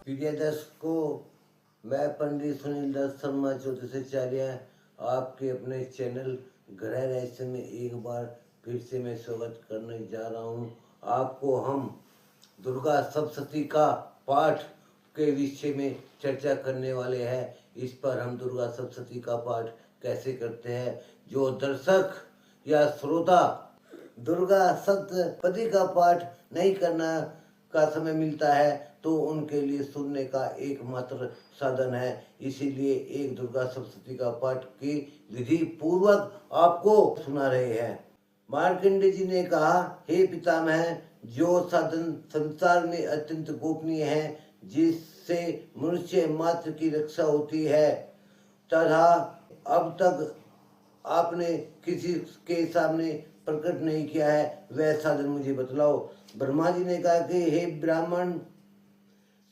प्रिय दर्शकों, मैं पंडित सुनील दत्त शर्मा ज्योतिषाचार्य आपके अपने चैनल ग्रह रहस्य में एक बार फिर से मैं स्वागत करने जा रहा हूं। आपको हम दुर्गा सप्तशती का पाठ के विषय में चर्चा करने वाले हैं। इस पर हम दुर्गा सप्तशती का पाठ कैसे करते हैं। जो दर्शक या श्रोता दुर्गा सप्तशती का पाठ नहीं करना का समय मिलता है तो उनके लिए सुनने का एकमात्र साधन है। इसीलिए एक दुर्गा सप्तशती का पाठ की विधि पूर्वक आपको सुना रहे हैं। मार्कंडेय जी ने कहा, हे पितामह, जो साधन संसार में अत्यंत गोपनीय है, जिससे मनुष्य मात्र की रक्षा होती है, तथा अब तक आपने किसी के सामने प्रकट नहीं किया है, वह साधन मुझे बतलाओ। ब्रह्मा जी ने कहा कि हे ब्राह्मण,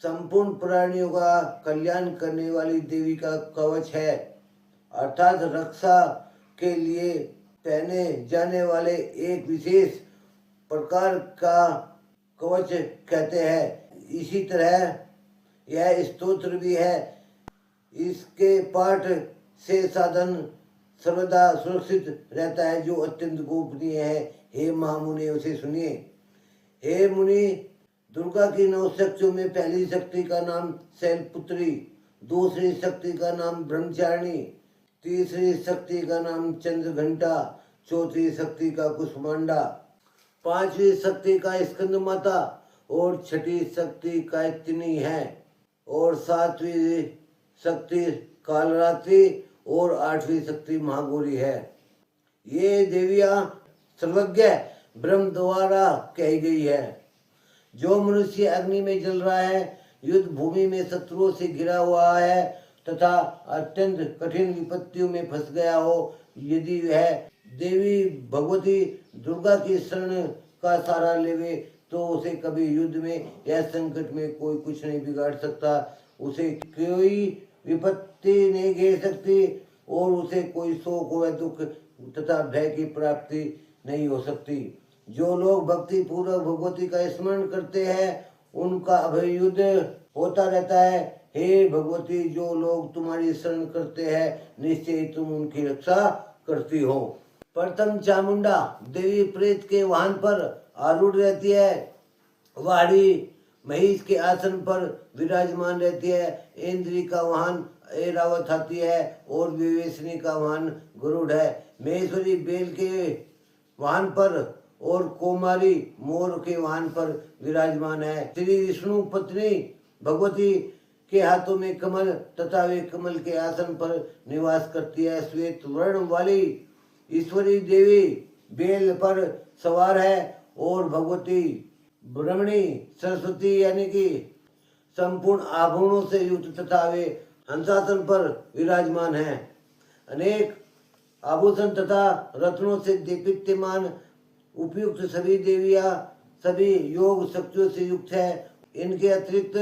संपूर्ण प्राणियों का कल्याण करने वाली देवी का कवच है, अर्थात रक्षा के लिए पहने जाने वाले एक विशेष प्रकार का कवच कहते हैं। इसी तरह यह स्तोत्र भी है। इसके पाठ से साधन सर्वदा सुरक्षित रहता है, जो अत्यंत गोपनीय है। हे महामुनि, उसे सुनिए। हे मुनि, दुर्गा की 9 शक्तियों में पहली शक्ति का नाम शैलपुत्री, दूसरी शक्ति का नाम ब्रह्मचारिणी, तीसरी शक्ति का नाम चंद्रघंटा, चौथी शक्ति का कुष्मांडा, पांचवी शक्ति का स्कंद माता और छठी शक्ति कात्यायनी है, और सातवीं शक्ति कालरात्रि और आठवीं शक्ति महागौरी है। ये देवियां सर्वज्ञ ब्रह्म द्वारा कही गई है। जो मनुष्य अग्नि में जल रहा है, युद्ध भूमि में शत्रुओं से घिरा हुआ है तथा अत्यंत कठिन विपत्तियों में फंस गया हो, यदि वह देवी भगवती दुर्गा की शरण का सहारा लेवे तो उसे कभी युद्ध में या संकट में कोई कुछ नहीं बिगाड़ सकता। उसे कोई विपत्ति नहीं घेर सकती और उसे कोई शोक व दुख तथा भय की प्राप्ति नहीं हो सकती। जो लोग भक्ति पूर्वक भगवती का स्मरण करते हैं, उनका अभय युद्ध होता रहता है। हे भगवती, जो लोग तुम्हारी शरण करते हैं, निश्चय तुम उनकी रक्षा करती हो। प्रथम चामुंडा देवी प्रेत के वाहन पर आरूढ़ रहती है। वाड़ी महिष के आसन पर विराजमान रहती है। इंद्री का वाहन ऐरावत हाथी है और विवेशनी का वाहन गरुड़ है। महेश्वरी बेल के वाहन पर और कोमारी मोर के वाहन पर विराजमान है। श्री विष्णु पत्नी भगवती के हाथों में कमल तथा वे कमल के आसन पर निवास करती है। श्वेत वर्ण वाली ईश्वरी देवी बेल पर सवार है और भगवती ब्रह्मणी सरस्वती यानी कि संपूर्ण आभूषणों से युक्त तथा वे हंसासन पर विराजमान है। अनेक आभूषण तथा रत्नों से दीप्तिमान उपयुक्त सभी देवियां सभी योग शक्तियों से युक्त है। इनके अतिरिक्त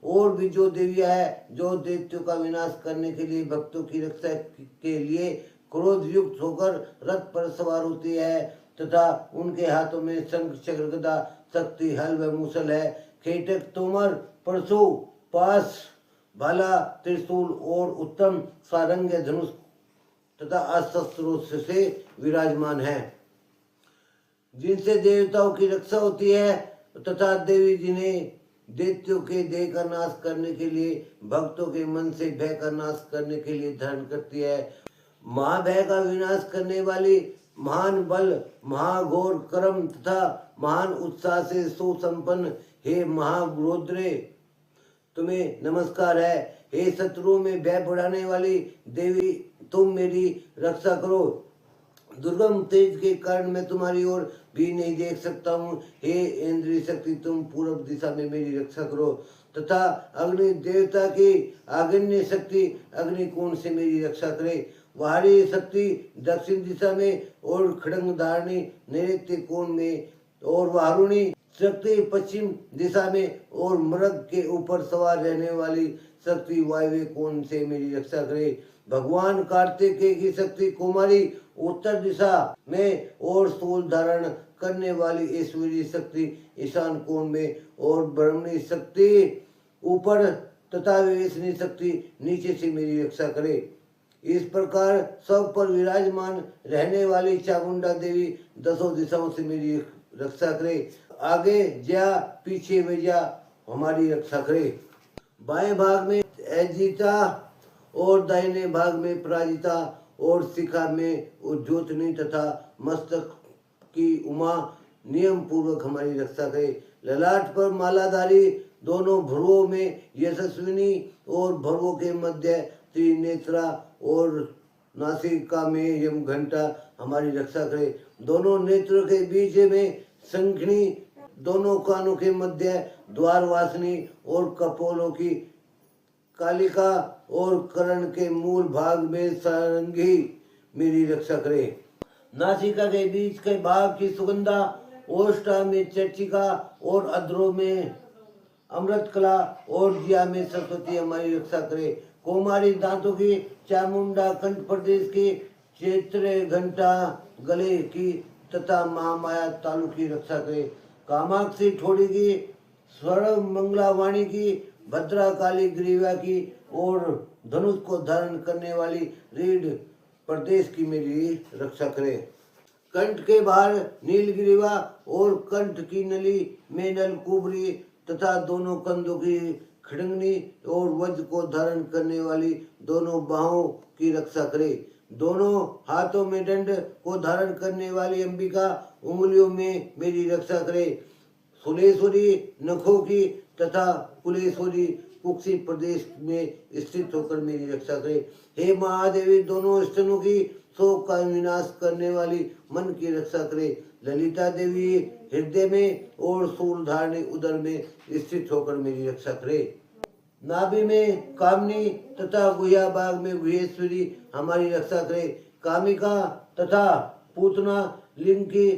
और भी जो देवियां है, जो दैत्यों का विनाश करने के लिए भक्तों की रक्षा के लिए क्रोध युक्त होकर रथ पर सवार होती है तथा उनके हाथों में शंख चक्र गदा शक्ति हल व मूसल है। खेटक तोमर परशु पास भाला त्रिशूल और उत्तम सारंग धनुष तथा अस्त्रों से विराजमान है, जिनसे देवताओं की रक्षा होती है तथा देवी जिन्हें दैत्यों के देह का नाश करने के लिए भक्तों के मन से भय का नाश करने के लिए धारण करती है। महाभय का विनाश करने वाली महान बल, महाघोर कर्म तथा महान उत्साह से सुसंपन्न हे महारौद्रे, तुम्हें नमस्कार है। हे शत्रुओं में भय बढ़ाने वाली देवी, तुम मेरी रक्षा करो। दुर्गम तेज के कारण मैं तुम्हारी ओर भी नहीं देख सकता हूँ। हे इंद्रिय शक्ति, तुम पूर्व दिशा में मेरी रक्षा करो तथा अग्नि देवता की आग्नेय शक्ति अग्निकोण से मेरी रक्षा करे। वारी शक्ति दक्षिण दिशा में और खड़ंग धारणी नैऋत्य कोण में और वारुणी शक्ति पश्चिम दिशा में और मृग के ऊपर सवार रहने वाली शक्ति वायव्य कोण से मेरी रक्षा करे। भगवान कार्तिकेय की शक्ति कुमारी उत्तर दिशा में और स्थूल धारण करने वाली ईश्वरीय शक्ति ईशान कोण में और ब्रह्मणी शक्ति ऊपर तथा विवेचनी शक्ति नीचे से मेरी रक्षा करे। इस प्रकार सब पर विराजमान रहने वाली चामुंडा देवी दसों दिशाओं से मेरी रक्षा करे। आगे जा पीछे में जा हमारी रक्षा करे। बाएं भाग में अजीता और दाहिने भाग में पराजिता और शिखा में उद्योतनी तथा मस्तक की उमा नियम पूर्वक हमारी रक्षा करे। ललाट पर मालाधारी दोनों भ्रुवों में यशस्विनी और भ्रुवों के मध्य त्रिनेत्रा और नासिका में यम घंटा हमारी रक्षा करे। दोनों नेत्रों के बीच में शंखनी, दोनों कानों के मध्य द्वारवासिनी और कपोलों की कालिका और कर्ण के मूल भाग में सारंगी मेरी रक्षा करे। नासिका के बीच के भाग की सुगंधा, ओष्ठा में चर्चिका और अधरों में अमृत कला और जिया में सरस्वती हमारी रक्षा करे। कोमारी दांतों की चामुंडा कंठ प्रदेश की चैत्र घंटा गले की तथा महामाया तालु की रक्षा करे। कामाक्षी ठोड़ी की, स्वर्ण मंगला वाणी की, भद्रा काली ग्रीवा की और धनुष को धारण करने वाली रीढ़ प्रदेश की मेरी रक्षा करे। कंठ के बाहर नीलग्रीवा और कंठ की नली में नलकुबरी तथा दोनों कंधों की खड़ंगनी और वज्र को धारण करने वाली दोनों बाहों की रक्षा करे। दोनों हाथों में दंड को धारण करने वाली अंबिका उंगलियों में मेरी रक्षा करे। सुलेश्वरी नखों की तथा कुलेश्वरी कुक्षी प्रदेश में स्थित होकर मेरी रक्षा करे। हे महादेवी दोनों स्तनों की शोक का विनाश करने वाली मन की रक्षा करे। ललिता देवी हृदय में और सूलधारणी उदर में स्थित होकर मेरी रक्षा करे। नाभि में कामनी तथा गुह्या भाग में गुहेश्वरी हमारी रक्षा करे। कामिका तथा पूतना लिंग की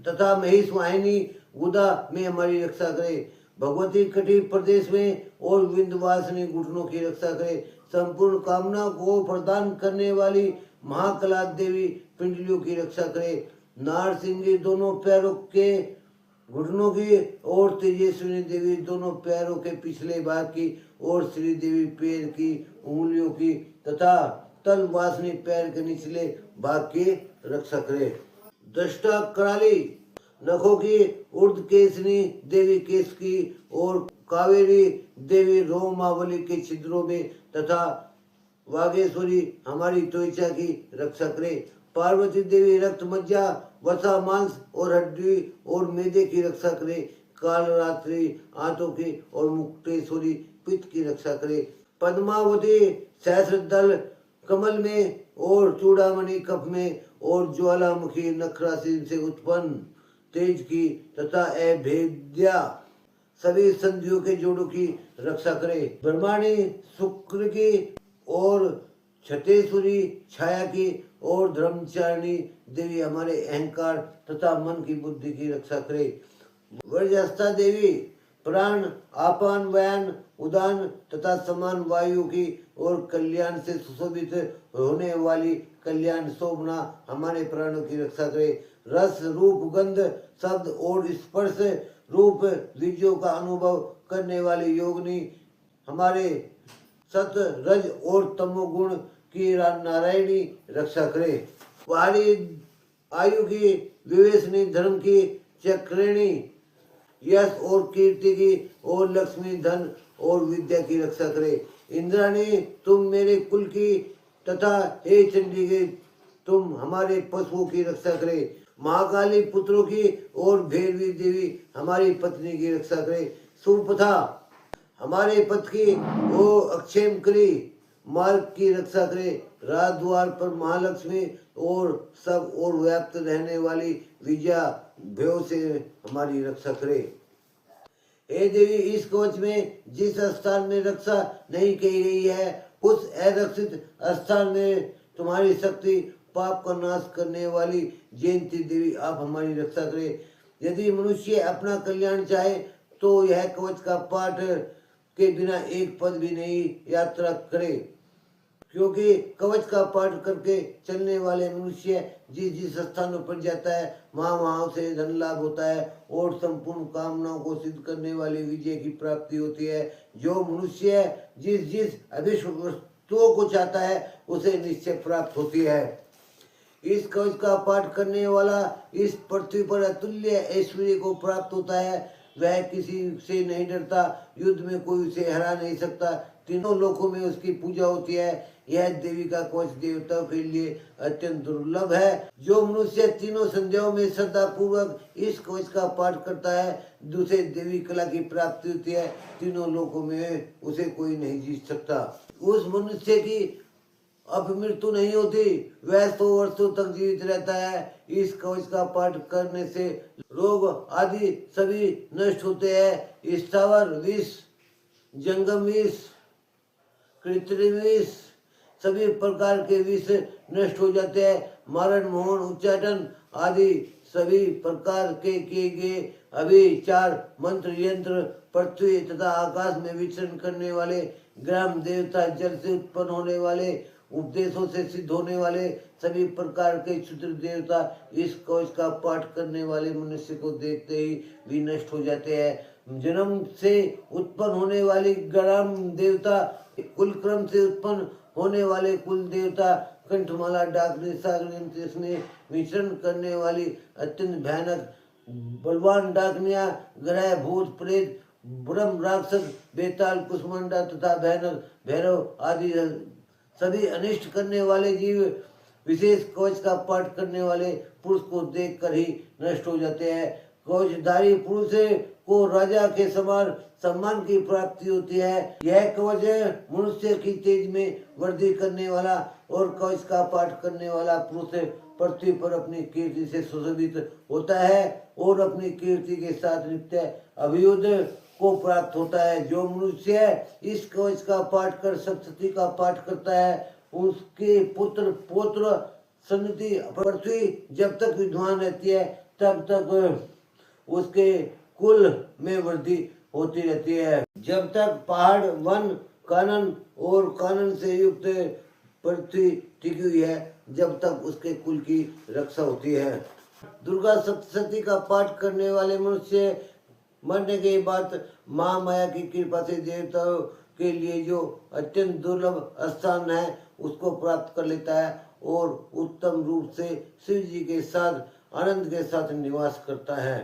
तथा महेश वाहिनी गुदा में हमारी रक्षा करे। भगवती कटी प्रदेश में और विंध्यवासिनी घुटनों की रक्षा करे। संपूर्ण कामना को प्रदान करने वाली महाकला देवी पिंडलियों की रक्षा करे। नारसिंगी दोनों पैरों के घुटनों की और तेजस्विनी देवी दोनों पैरों के पिछले भाग की और श्री देवी पैर की उंगलियों की तथा तल वासनी पैर के निचले भाग की रक्षा करे। दृष्टा कराली नखों की, उर्ध केसनी देवी केश की और कावेरी देवी रोमावली के छिद्रों में तथा वागेश्वरी हमारी त्वचा की रक्षा करे। पार्वती देवी रक्त मज्जा वसा मांस और हड्डी और मैदे की रक्षा करे। कालरात्रि आंतों की और मुक्तेश्वरी पित्त की रक्षा करे। पद्मावती सहस्रदल कमल में और चूड़ामणि कफ में और ज्वालामुखी नखरासी से उत्पन्न तेज की तथा अभेद्या सभी संधियों के जोड़ों की रक्षा करे। ब्रह्माणी शुक्र की और छतेश्वरी छाया की और धर्मचारिणी देवी हमारे अहंकार तथा मन की बुद्धि की रक्षा करे। वर्जस्था देवी प्राण, आपान, व्यान, उदान तथा समान वायु की और कल्याण से सुशोभित होने वाली कल्याण शोभना हमारे प्राणों की रक्षा करे। रस, रूप, गंध, शब्द और स्पर्श रूप बीजों का अनुभव करने वाली योगिनी हमारे सत, रज और तमोगुण की नारायणी रक्षा करे। बाहरी आयु की, विवेचनी धर्म की, चक्रेणी यश और कीर्ति की और लक्ष्मी धन और विद्या की रक्षा करे। इंद्राणी तुम मेरे कुल की तथा हे चंडी के तुम हमारे पशुओं की रक्षा करे। महाकाली पुत्रों की और भैरवी देवी हमारी पत्नी की रक्षा करे। सुरपथा हमारे पथ की वो अक्षेम करी मार्ग की रक्षा करे। राज द्वार पर महालक्ष्मी और सब और व्याप्त रहने वाली विजया भय से हमारी रक्षा करे। हे देवी इस कवच में जिस स्थान में रक्षा नहीं की गई है उस अरक्षित स्थान में तुम्हारी शक्ति पाप का नाश करने वाली जयंती देवी आप हमारी रक्षा करें। यदि मनुष्य अपना कल्याण चाहे तो यह कवच का पाठ के बिना एक पद भी नहीं यात्रा करे, क्योंकि कवच का पाठ करके चलने वाले मनुष्य जिस जिस स्थानों पर जाता है वहाँ से धन लाभ होता है और संपूर्ण कामनाओं को सिद्ध करने वाली विजय की प्राप्ति होती है। जो मनुष्य जिस जिस अभिष्ट वस्तुओं को चाहता है उसे निश्चय प्राप्त होती है। इस कवच का पाठ करने वाला इस पृथ्वी पर अतुल्य ऐश्वर्य को प्राप्त होता है। वह किसी से नहीं डरता, युद्ध में कोई उसे हरा नहीं सकता, तीनों लोकों में उसकी पूजा होती है। यह देवी का कवच देवताओं के लिए अत्यंत दुर्लभ है। जो मनुष्य तीनों संध्याओं में श्रद्धा पूर्वक इस कवच का पाठ करता है दूसरे देवी कला की प्राप्ति होती है। तीनों लोकों में उसे कोई नहीं जीत सकता। उस मनुष्य की अब मृत्यु नहीं होती, वह 100 वर्षों तक जीवित रहता है। इस कवच का पाठ करने से रोग आदि सभी नष्ट होते हैं। स्थावर विष, जंगम विष, कृत्रिम विष, सभी प्रकार के विष नष्ट हो जाते हैं। मारण, मोहन, उच्चाटन आदि सभी प्रकार के किए गए अभिचार, मंत्र, यंत्र, पृथ्वी तथा आकाश में विचरण करने वाले ग्राम देवता, जल से उत्पन्न होने वाले, उपदेशों से सिद्ध होने वाले सभी प्रकार के क्षुद्र देवता इस कवच का पाठ करने वाले मनुष्य को देखते ही भी नष्ट हो जाते हैं। जन्म से उत्पन्न होने वाली ग्राम देवता, कुल क्रम से उत्पन्न होने वाले कुल देवता, कंठमाला, डाकनी, सागनी, इसमें विचरण करने वाली अत्यंत भयानक बलवान डाकनिया, ग्रह, भूत, प्रेत, ब्रह्म, राक्षस, बेताल, कुष्मांडा तथा भयानक भैरव आदि सभी अनिष्ट करने वाले जीव विशेष कवच का पाठ करने वाले पुरुष को देखकर ही नष्ट हो जाते हैं। कवचधारी पुरुष को राजा के समान सम्मान की प्राप्ति होती है। यह कवच मनुष्य की तेज में वृद्धि करने वाला और कवच का पाठ करने वाला पुरुष पृथ्वी पर अपनी कीर्ति से सुशोभित होता है और अपनी कीर्ति के साथ नित्य अभियुद्ध को प्राप्त होता है। जो मनुष्य इस कवच का पाठ कर सप्तशती का पाठ करता है उसके पुत्र पौत्र संतति पृथ्वी जब तक विद्वान रहती है तब तक उसके कुल में वृद्धि होती रहती है। जब तक पहाड़, वन, कानन और कानन से युक्त पृथ्वी टिकी हुई है जब तक उसके कुल की रक्षा होती है। दुर्गा सप्तशती का पाठ करने वाले मनुष्य मरने के बाद माँ माया की कृपा से देवताओं के लिए जो अत्यंत दुर्लभ स्थान है उसको प्राप्त कर लेता है और उत्तम रूप से शिव जी के साथ आनंद के साथ निवास करता है।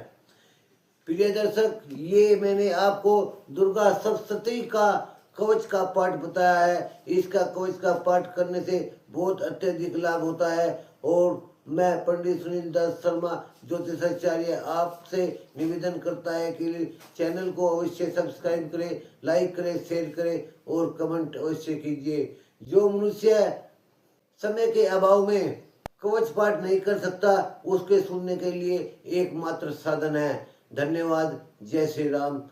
प्रिय दर्शक, ये मैंने आपको दुर्गा सप्तशती का कवच का पाठ बताया है। इसका कवच का पाठ करने से बहुत अत्यधिक लाभ होता है और मैं पंडित सुनील दास शर्मा ज्योतिषाचार्य आपसे निवेदन करता है कि चैनल को अवश्य सब्सक्राइब करें, लाइक करें, शेयर करें और कमेंट अवश्य कीजिए। जो मनुष्य समय के अभाव में कवच पाठ नहीं कर सकता उसके सुनने के लिए एकमात्र साधन है। धन्यवाद। जय श्री राम।